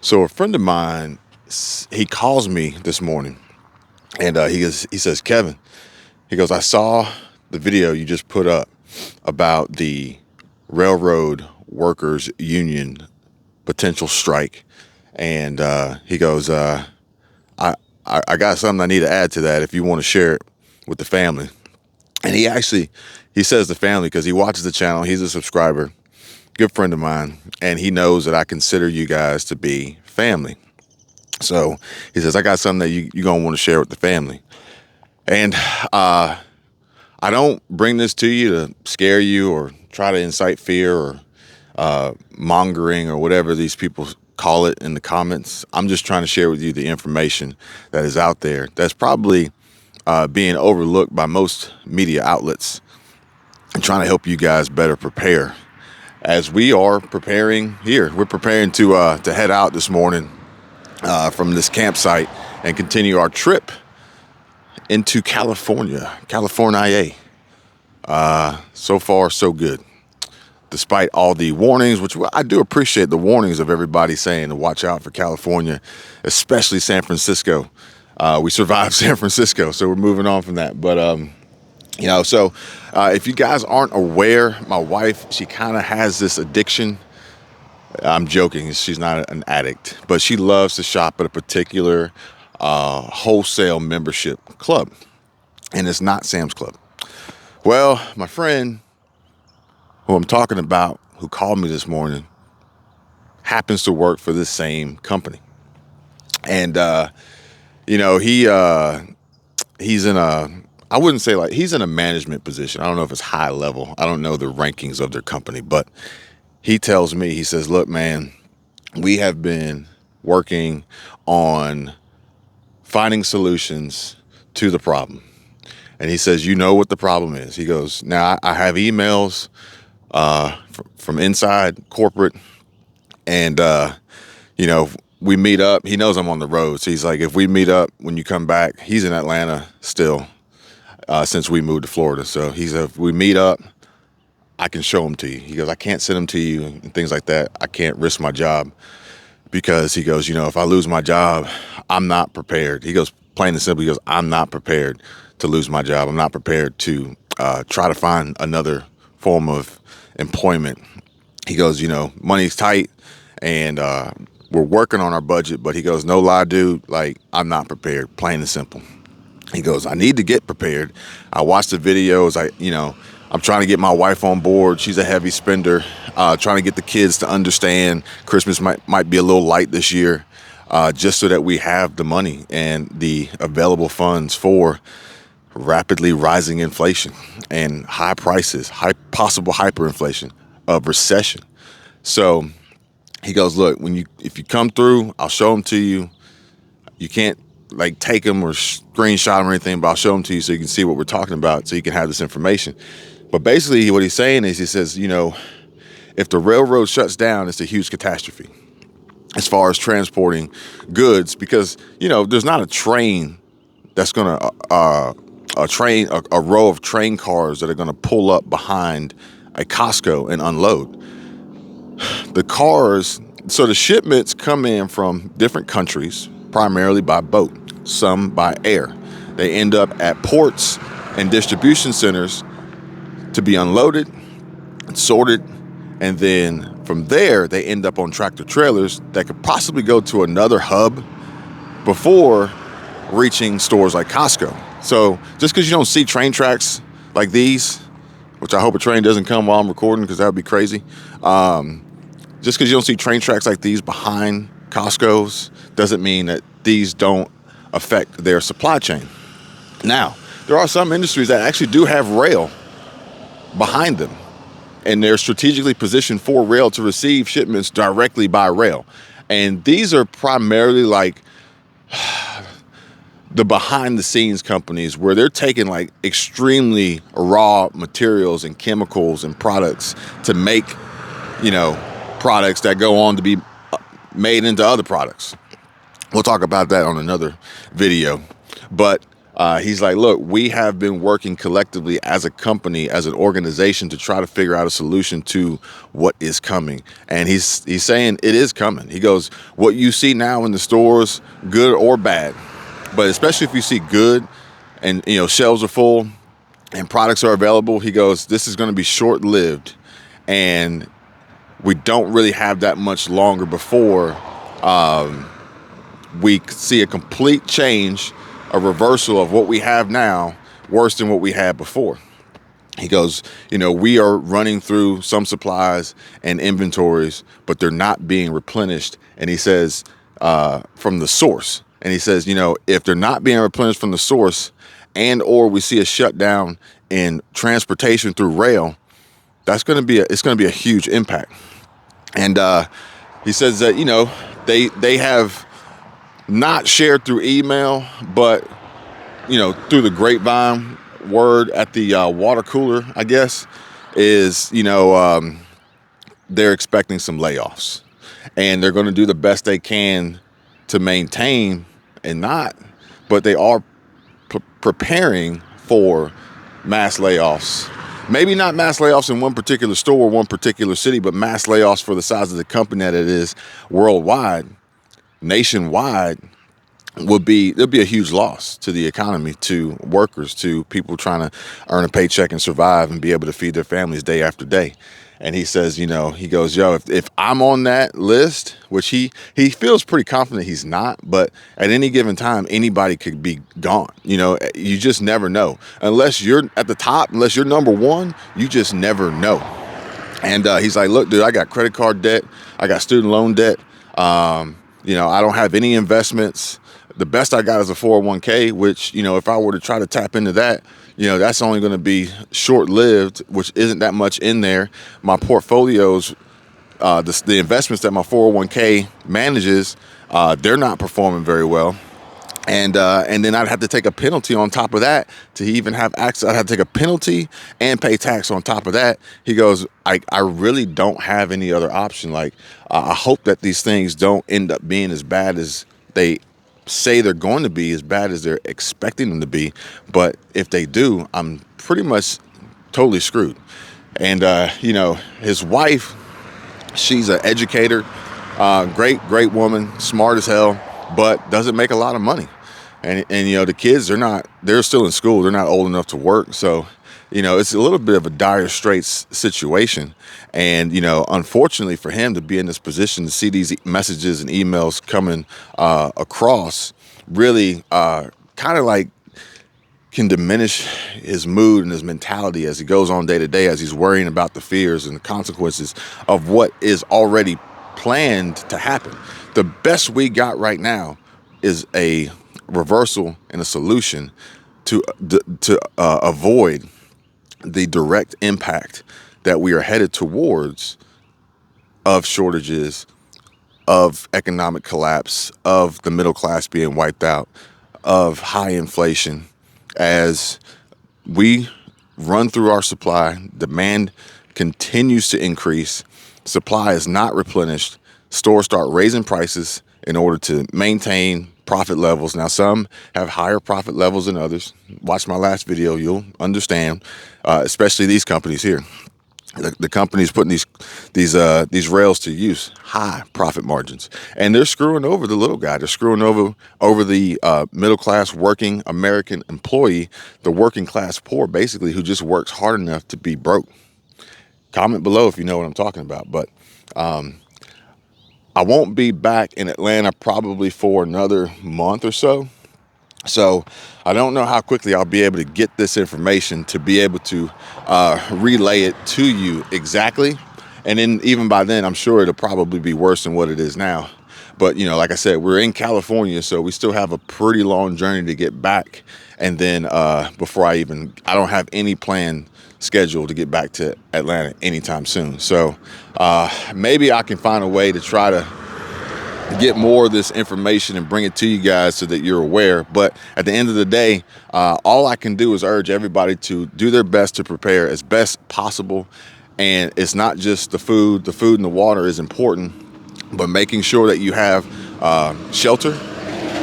So a friend of mine, he calls me this morning, and he says, Kevin, he goes, I saw the video you just put up about the railroad workers union potential strike, and he goes, I, I got something I need to add to that if you want to share it with the family. And he says the family because he watches the channel. He's a subscriber, good friend of mine, and he knows that I consider you guys to be family. So he says, I got something that you're going to want to share with the family. And I don't bring this to you to scare you or try to incite fear or mongering or whatever these people call it in the comments. I'm just trying to share with you the information that is out there that's probably being overlooked by most media outlets, and trying to help you guys better prepare as we are preparing here. We're preparing to head out this morning from this campsite and continue our trip into California. So far, so good. Despite all the warnings, which I do appreciate the warnings of everybody saying to watch out for California, especially San Francisco. We survived San Francisco, so we're moving on from that. But, if you guys aren't aware, my wife, she kind of has this addiction. I'm joking, she's not an addict, but she loves to shop at a particular wholesale membership club, and it's not Sam's Club. Well, my friend who I'm talking about, who called me this morning, happens to work for this same company. And, he's in I wouldn't say he's in a management position. I don't know if it's high level. I don't know the rankings of their company, but he tells me, he says, look, man, we have been working on finding solutions to the problem. And he says, you know what the problem is. He goes, now I have emails from inside corporate, and we meet up. He knows I'm on the road, so he's like, if we meet up when you come back, he's in Atlanta still since we moved to Florida. So he said, if we meet up, I can show them to you. He goes, I can't send them to you and things like that. I can't risk my job because he goes, if I lose my job, I'm not prepared. He goes, plain and simple, he goes, I'm not prepared to lose my job. I'm not prepared to try to find another form of employment. He goes, money's tight and we're working on our budget, but he goes, no lie, dude, I'm not prepared, plain and simple. He goes, I need to get prepared. I watched the videos. I'm trying to get my wife on board. She's a heavy spender, trying to get the kids to understand Christmas might be a little light this year, just so that we have the money and the available funds for rapidly rising inflation and high prices, possible hyperinflation of recession. So he goes, look, if you come through, I'll show them to you. You can't take them or screenshot them or anything, but I'll show them to you so you can see what we're talking about, so you can have this information. But basically what he's saying is, he says, if the railroad shuts down, it's a huge catastrophe as far as transporting goods, because, there's not a train that's going to, a row of train cars that are going to pull up behind a Costco and unload. The cars, so the shipments come in from different countries, primarily by boat, some by air. They end up at ports and distribution centers to be unloaded and sorted, and then from there they end up on tractor trailers that could possibly go to another hub before reaching stores like Costco. So just because you don't see train tracks like these, which I hope a train doesn't come while I'm recording because that would be crazy, just because you don't see train tracks like these behind Costco's doesn't mean that these don't affect their supply chain. Now, there are some industries that actually do have rail behind them, and they're strategically positioned for rail to receive shipments directly by rail. And these are primarily the behind the scenes companies where they're taking extremely raw materials and chemicals and products to make, products that go on to be made into other products. We'll talk about that on another video. But He's like, look, we have been working collectively as a company, as an organization, to try to figure out a solution to what is coming. And he's saying it is coming. He goes, what you see now in the stores, good or bad, but especially if you see good and, you know, shelves are full and products are available, he goes, this is going to be short-lived, and we don't really have that much longer before we see a complete change, a reversal of what we have now, worse than what we had before. He goes, you know, we are running through some supplies and inventories, but they're not being replenished. And he says, from the source. And he says, you know, if they're not being replenished from the source, and or we see a shutdown in transportation through rail, that's going to be it's going to be a huge impact. And he says that, you know, they have not shared through email, but, you know, through the grapevine word at the water cooler, I guess, is, you know, they're expecting some layoffs, and they're going to do the best they can to maintain and not, but they are preparing for mass layoffs. Maybe not mass layoffs in one particular store, one particular city, but mass layoffs for the size of the company that it is worldwide, nationwide, there'll be a huge loss to the economy, to workers, to people trying to earn a paycheck and survive and be able to feed their families day after day. And he says, you know, he goes, yo, if I'm on that list, which he feels pretty confident he's not, but at any given time, anybody could be gone. You know, you just never know. Unless you're at the top, unless you're number one, you just never know. And he's like, look, dude, I got credit card debt. I got student loan debt. You know, I don't have any investments. The best I got is a 401k, which, you know, if I were to try to tap into that, you know, that's only going to be short-lived, which isn't that much in there. My portfolios, the investments that my 401k manages, they're not performing very well. And then I'd have to take a penalty on top of that to even have access. I'd have to take a penalty and pay tax on top of that. He goes, I really don't have any other option. Like, I hope that these things don't end up being as bad as they say they're going to be, as bad as they're expecting them to be. But if they do, I'm pretty much totally screwed. And, you know, his wife, she's an educator, great woman, smart as hell, but doesn't make a lot of money. And you know, the kids, they're still in school. They're not old enough to work. So, you know, it's a little bit of a dire straits situation. And, you know, unfortunately for him to be in this position, to see these messages and emails coming across, really kind of like can diminish his mood and his mentality as he goes on day to day, as he's worrying about the fears and the consequences of what is already planned to happen. The best we got right now is a reversal and a solution to avoid the direct impact that we are headed towards of shortages, of economic collapse, of the middle class being wiped out, of high inflation. As we run through our supply, demand continues to increase, supply is not replenished, stores start raising prices in order to maintain profit levels. Now, some have higher profit levels than others. Watch my last video, you'll understand, especially these companies here. The companies putting these rails to use, high profit margins, and they're screwing over the little guy. They're screwing over the middle class working American employee, the working class poor, basically, who just works hard enough to be broke. Comment below if you know what I'm talking about. But I won't be back in Atlanta probably for another month or so. So I don't know how quickly I'll be able to get this information to be able to relay it to you exactly. And then even by then, I'm sure it'll probably be worse than what it is now. But, you know, like I said, we're in California, so we still have a pretty long journey to get back. And then before I don't have any plan scheduled to get back to Atlanta anytime soon. So maybe I can find a way to try to get more of this information and bring it to you guys so that you're aware. But at the end of the day, all I can do is urge everybody to do their best to prepare as best possible. And it's not just the food and the water is important, but making sure that you have shelter,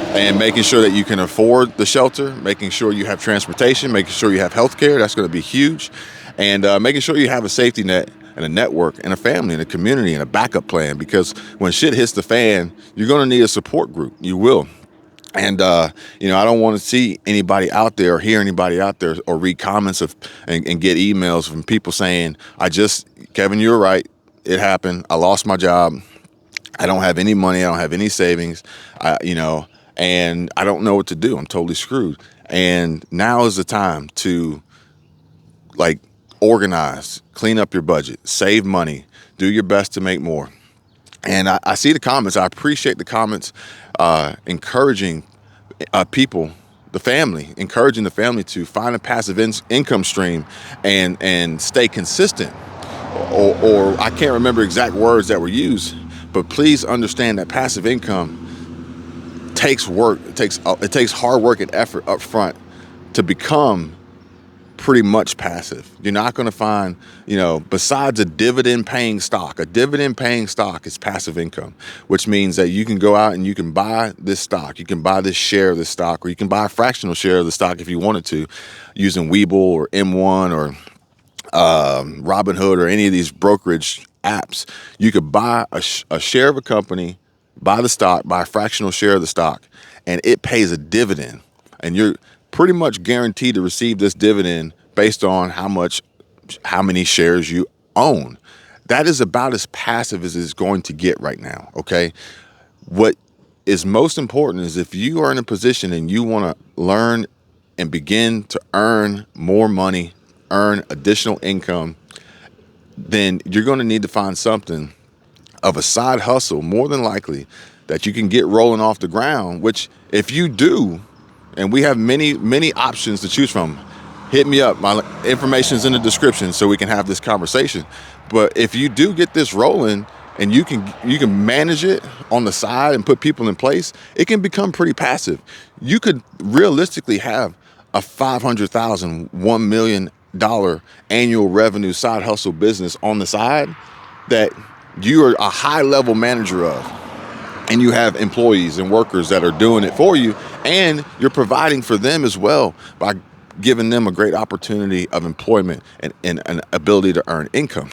and making sure that you can afford the shelter, making sure you have transportation, making sure you have health care. That's going to be huge. And making sure you have a safety net and a network and a family and a community and a backup plan, because when shit hits the fan, you're going to need a support group. You will. And I don't want to see anybody out there or hear anybody out there or read comments and get emails from people saying, Kevin, you're right. It happened. I lost my job. I don't have any money. I don't have any savings. And I don't know what to do. I'm totally screwed. And now is the time to organize, clean up your budget, save money, do your best to make more. And I see the comments. I appreciate the comments encouraging people, encouraging the family to find a passive income stream and stay consistent. Or I can't remember exact words that were used, but please understand that passive income takes work. It takes hard work and effort up front to become pretty much passive. You're not going to find, besides a dividend paying stock is passive income, which means that you can go out and you can buy this stock, you can buy this share of this stock, or you can buy a fractional share of the stock if you wanted to, using Webull or M1 or Robinhood or any of these brokerage apps. You could buy a share of a company, buy the stock, buy a fractional share of the stock, and it pays a dividend. And you're pretty much guaranteed to receive this dividend based on how many shares you own. That is about as passive as it's going to get right now, okay? What is most important is if you are in a position and you want to learn and begin to earn more money, earn additional income, then you're going to need to find something of a side hustle, more than likely, that you can get rolling off the ground, which if you do, and we have many options to choose from. Hit me up. My information is in the description so we can have this conversation. But if you do get this rolling and you can manage it on the side and put people in place, it can become pretty passive. You could realistically have a $500,000, $1 million annual revenue side hustle business on the side that you are a high level manager of. And you have employees and workers that are doing it for you, and you're providing for them as well by giving them a great opportunity of employment and an ability to earn income.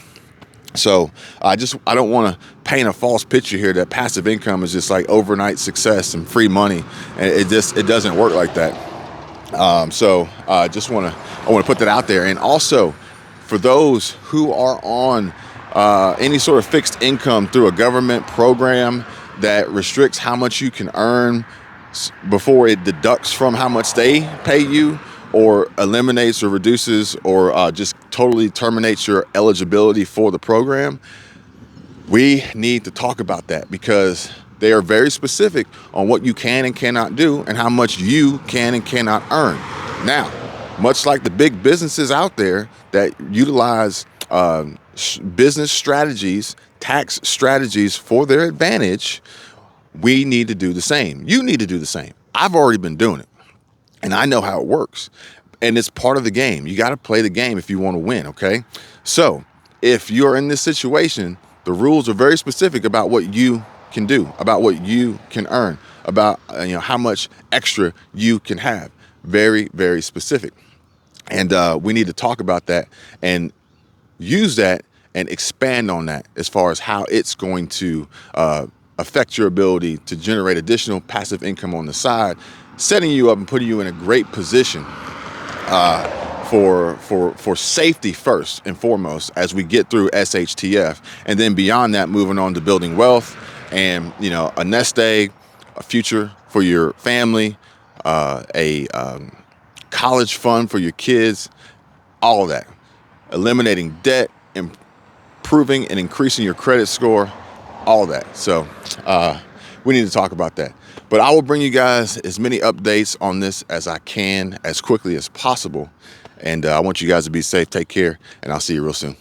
So I don't want to paint a false picture here that passive income is just like overnight success and free money, and it doesn't work like that. So I want to put that out there. And also for those who are on any sort of fixed income through a government program that restricts how much you can earn before it deducts from how much they pay you, or eliminates or reduces or just totally terminates your eligibility for the program, we need to talk about that, because they are very specific on what you can and cannot do and how much you can and cannot earn. Now, much like the big businesses out there that utilize business strategies, tax strategies for their advantage, we need to do the same. You need to do the same. I've already been doing it, and I know how it works. And it's part of the game. You got to play the game if you want to win, okay? So if you're in this situation, the rules are very specific about what you can do, about what you can earn, about how much extra you can have. Very, very specific. And we need to talk about that and use that and expand on that as far as how it's going to affect your ability to generate additional passive income on the side, setting you up and putting you in a great position for safety first and foremost as we get through SHTF, and then beyond that, moving on to building wealth and a nest egg, a future for your family, a college fund for your kids, all of that, eliminating debt, improving and increasing your credit score, all that. So we need to talk about that. But I will bring you guys as many updates on this as I can, as quickly as possible. And I want you guys to be safe. Take care, and I'll see you real soon.